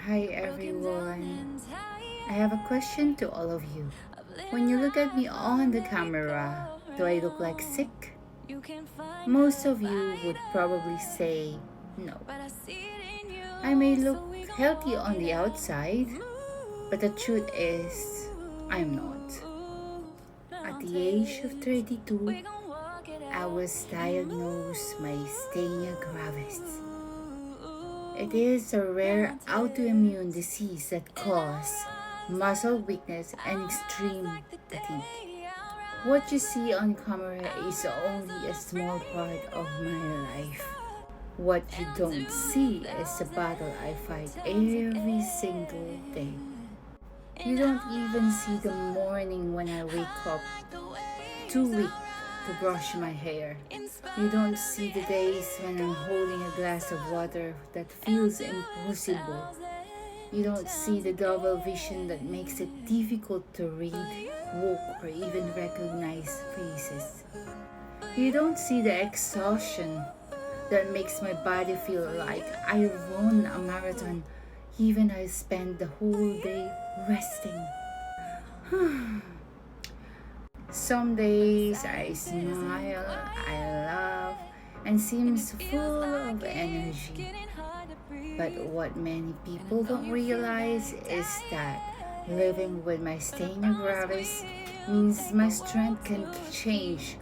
Hi everyone. I have a question to all of you. When you look at me on the camera, do I look like sick? Most of you would probably say no. I may look healthy on the outside, but the truth is, I'm not. At the age of 32, I was diagnosed myasthenia gravis. It is a rare autoimmune disease that causes muscle weakness and extreme fatigue. What you see on camera is only a small part of my life. What you don't see is the battle I fight every single day. You don't even see the morning when I wake up too weak to brush my hair. You don't see the days when I'm holding a glass of water that feels impossible. You don't see the double vision that makes it difficult to read, walk, or even recognize faces. You don't see the exhaustion that makes my body feel like I run a marathon even I spend the whole day resting. Some days I smile, I laugh, and seems full of energy. But what many people don't realize is that living with myasthenia gravis means my strength can change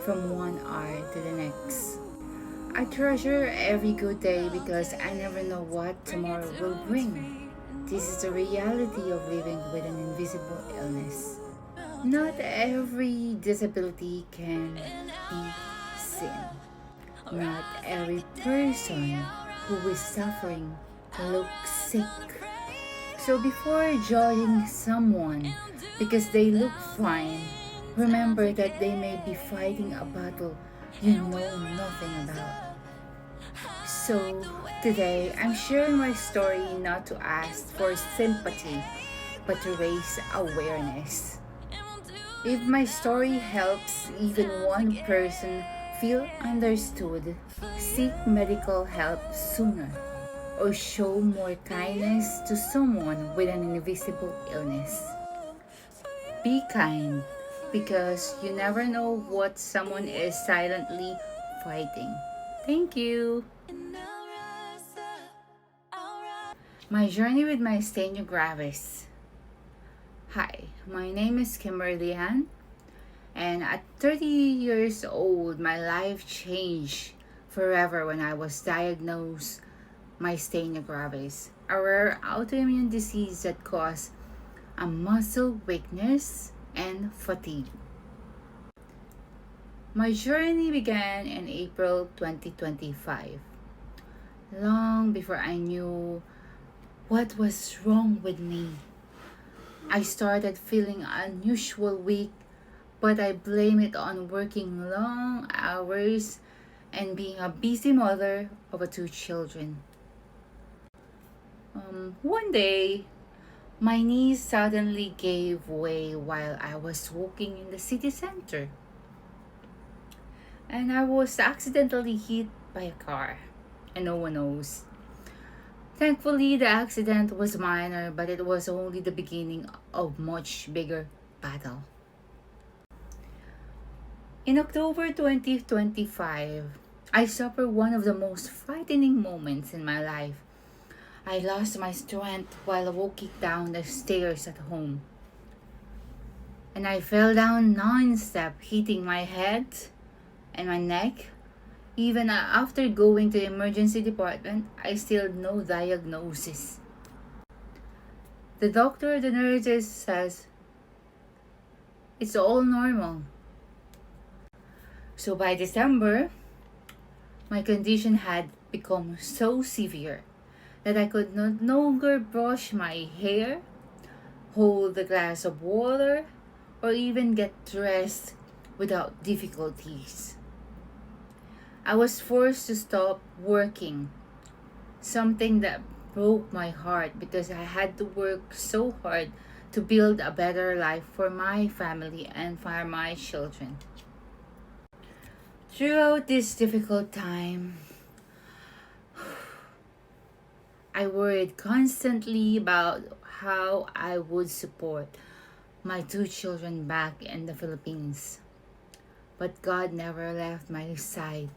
from one hour to the next. I treasure every good day because I never know what tomorrow will bring. This is the reality of living with an invisible illness. Not every disability can be seen. Not every person who is suffering looks sick. So before judging someone because they look fine, remember that they may be fighting a battle you know nothing about. So today I'm sharing my story not to ask for sympathy but to raise awareness. If my story helps even one person feel understood, seek medical help sooner, or show more kindness to someone with an invisible illness. Be kind because you never know what someone is silently fighting. Thank you. My journey with myasthenia gravis. Hi, my name is Kimberly Ann, and at 30 years old, my life changed forever when I was diagnosed myasthenia gravis, a rare autoimmune disease that causes a muscle weakness and fatigue. My journey began in April 2025, long before I knew what was wrong with me. I started feeling unusual weak, but I blame it on working long hours and being a busy mother of two children. One day, my knees suddenly gave way while I was walking in the city center, and I was accidentally hit by a car, and no one knows. Thankfully, the accident was minor, but it was only the beginning of much bigger battle. In October 2025, I suffered one of the most frightening moments in my life. I lost my strength while walking down the stairs at home, and I fell down non-stop, hitting my head and my neck. Even after going to the emergency department, I still no diagnosis. The nurses says it's all normal. So by December, my condition had become so severe that I could no longer brush my hair, hold a glass of water, or even get dressed without difficulties. I was forced to stop working, something that broke my heart because I had to work so hard to build a better life for my family and for my children. Throughout this difficult time, I worried constantly about how I would support my two children back in the Philippines. But God never left my side.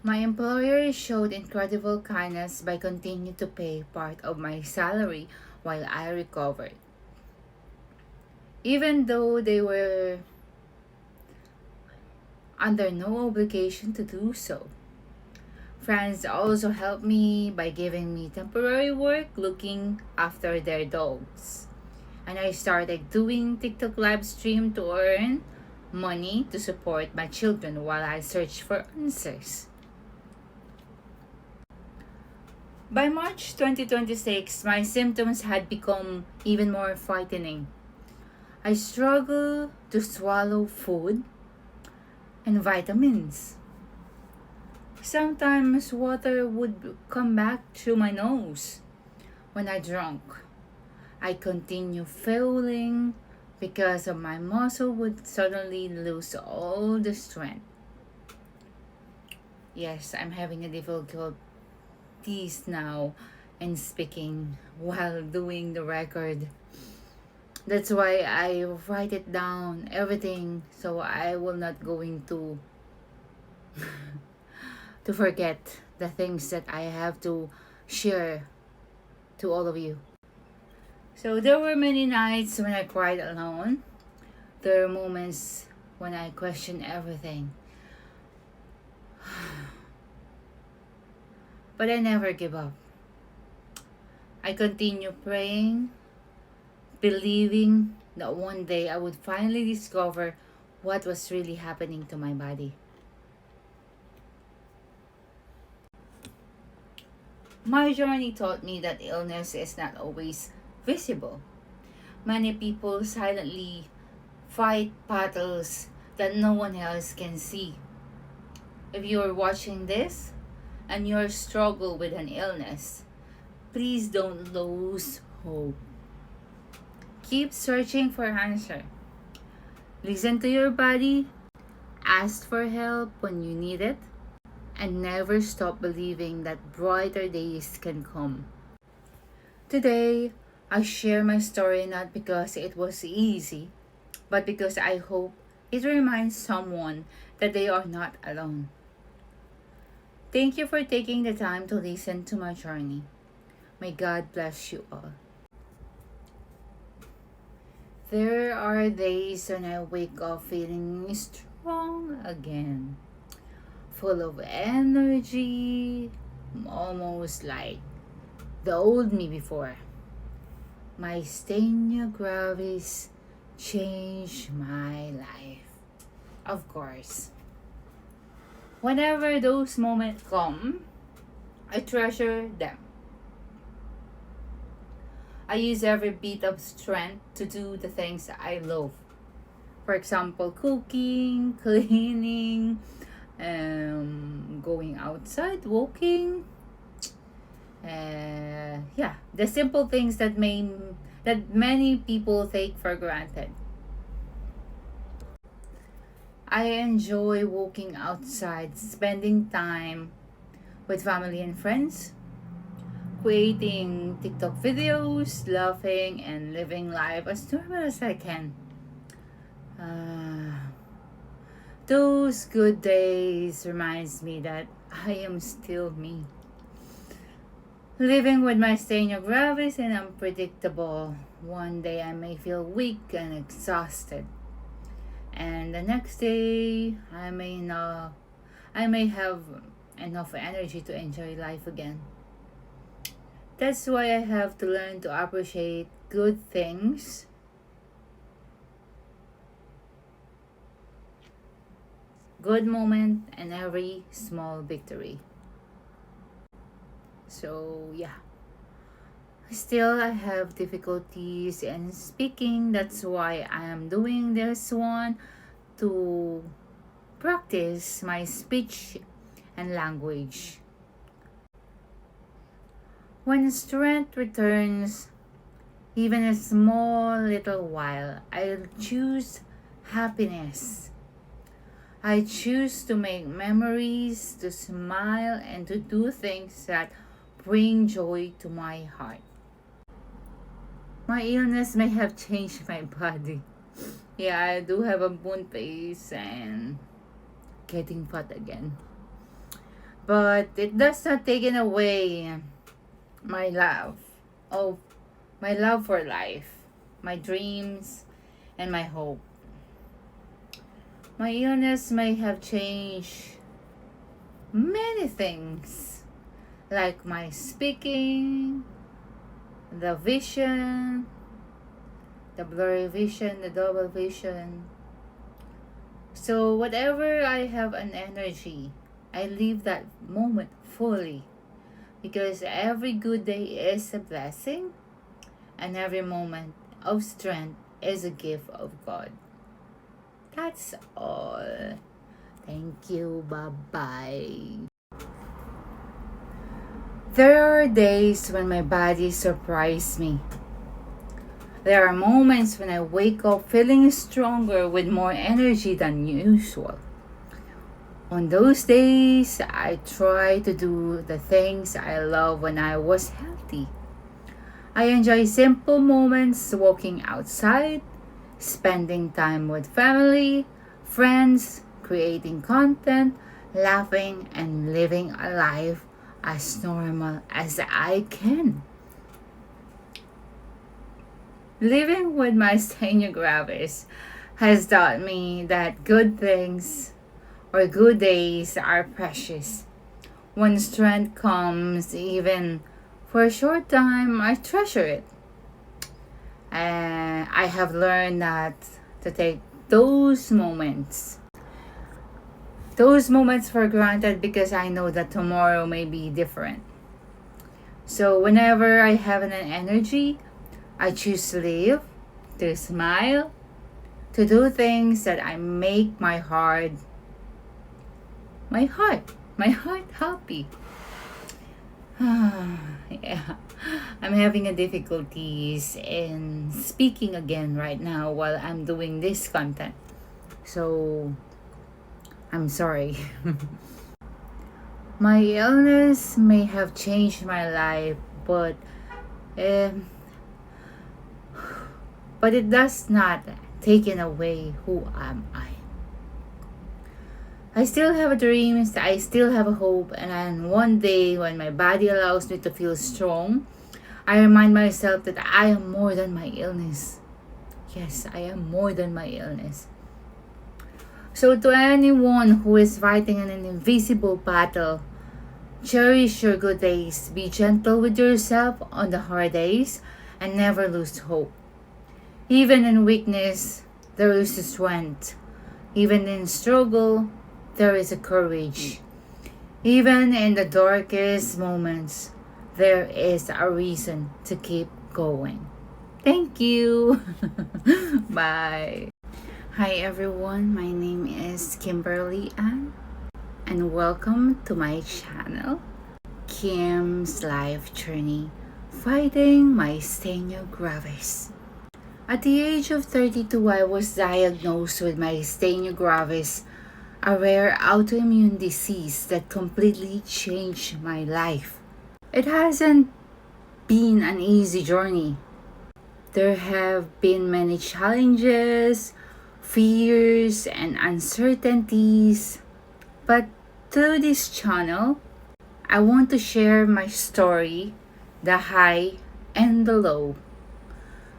My employer showed incredible kindness by continuing to pay part of my salary while I recovered, even though they were under no obligation to do so. Friends also helped me by giving me temporary work looking after their dogs. And I started doing TikTok live stream to earn money to support my children while I search for answers. By March 2026, my symptoms had become even more frightening. I struggled to swallow food and vitamins. Sometimes water would come back through my nose when I drank. I continue failing because of my muscle would suddenly lose all the strength. Yes, I'm having a difficulties now in speaking while doing the record. That's why I write it down everything so I will not going to forget the things that I have to share to all of you. So there were many nights when I cried alone. There were moments when I questioned everything. But I never give up. I continue praying, believing that one day I would finally discover what was really happening to my body. My journey taught me that illness is not always visible. Many people silently fight battles that no one else can see. If you're watching this and you're struggle with an illness, please don't lose hope. Keep searching for answer. Listen to your body, ask for help when you need it, and never stop believing that brighter days can come. Today, I share my story not because it was easy, but because I hope it reminds someone that they are not alone. Thank you for taking the time to listen to my journey. May God bless you all. There are days when I wake up feeling strong again, full of energy, almost like the old me before. Myasthenia Gravis changed my life. Of course. Whenever those moments come, I treasure them. I use every bit of strength to do the things I love. For example, cooking, cleaning, going outside, walking. Yeah, the simple things that many people take for granted. I enjoy walking outside, spending time with family and friends, creating TikTok videos, laughing, and living life as normal as I can. Uh, those good days reminds me that I am still me. Living with my myasthenia gravis and unpredictable. One day I may feel weak and exhausted, and the next day I may have enough energy to enjoy life again. That's why I have to learn to appreciate good things, good moment, and every small victory. So yeah. Still, I have difficulties in speaking. That's why I am doing this one to practice my speech and language. When strength returns, even a small little while, I'll choose happiness. I choose to make memories, to smile, and to do things that bring joy to my heart. My illness may have changed my body. Yeah, I do have a moon face and getting fat again. But it does not take away my love. Oh, my love for life, my dreams, and my hope. My illness may have changed many things, like my speaking, the vision, the blurry vision, the double vision. So, whatever I have an energy, I live that moment fully because every good day is a blessing and every moment of strength is a gift of God. That's all. Thank you. Bye bye. There are days when my body surprises me. There are moments when I wake up feeling stronger with more energy than usual. On those days, I try to do the things I love when I was healthy. I enjoy simple moments, walking outside, spending time with family, friends, creating content, laughing, and living a life as normal as I can. Living with myasthenia gravis has taught me that good things or good days are precious. When strength comes, even for a short time, I treasure it. And I have learned that to take those moments for granted because I know that tomorrow may be different. So whenever I have an energy, I choose to live, to smile, to do things that I make my heart happy. Yeah, I'm having a difficulties in speaking again right now while I'm doing this content. So, I'm sorry. My illness may have changed my life, um, but it does not take away who am I. I still have dreams, I still have a hope, and then one day when my body allows me to feel strong, I remind myself that I am more than my illness. Yes, I am more than my illness. So, to anyone who is fighting an invisible battle, cherish your good days, be gentle with yourself on the hard days, and never lose hope. Even in weakness, there is a strength. Even in struggle, there is a courage. Even in the darkest moments, there is a reason to keep going. Thank you. Bye. Hi everyone, my name is Kimberly Ann and welcome to my channel, Kim's Life Journey, Fighting Myasthenia Gravis. At the age of 32, I was diagnosed with myasthenia gravis, a rare autoimmune disease that completely changed my life. It hasn't been an easy journey. There have been many challenges, fears, and uncertainties. But through this channel, I want to share my story, the high and the low,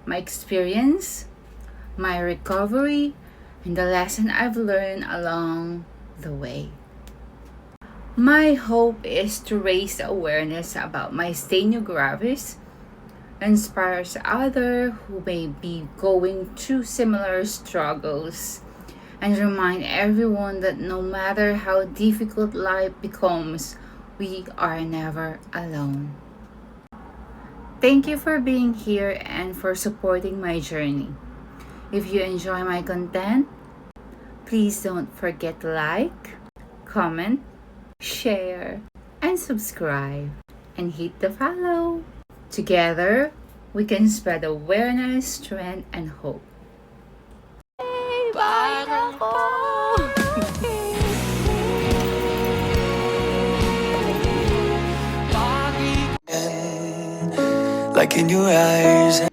my experience, my recovery, and the lesson I've learned along the way. My hope is to raise awareness about myasthenia gravis, inspires others who may be going through similar struggles, and remind everyone that no matter how difficult life becomes, we are never alone. Thank you for being here and for supporting my journey. If you enjoy my content, please don't forget to like, comment, share, and subscribe, and hit the follow. Together, we can spread awareness, strength, and hope. Bye na po! like in your eyes.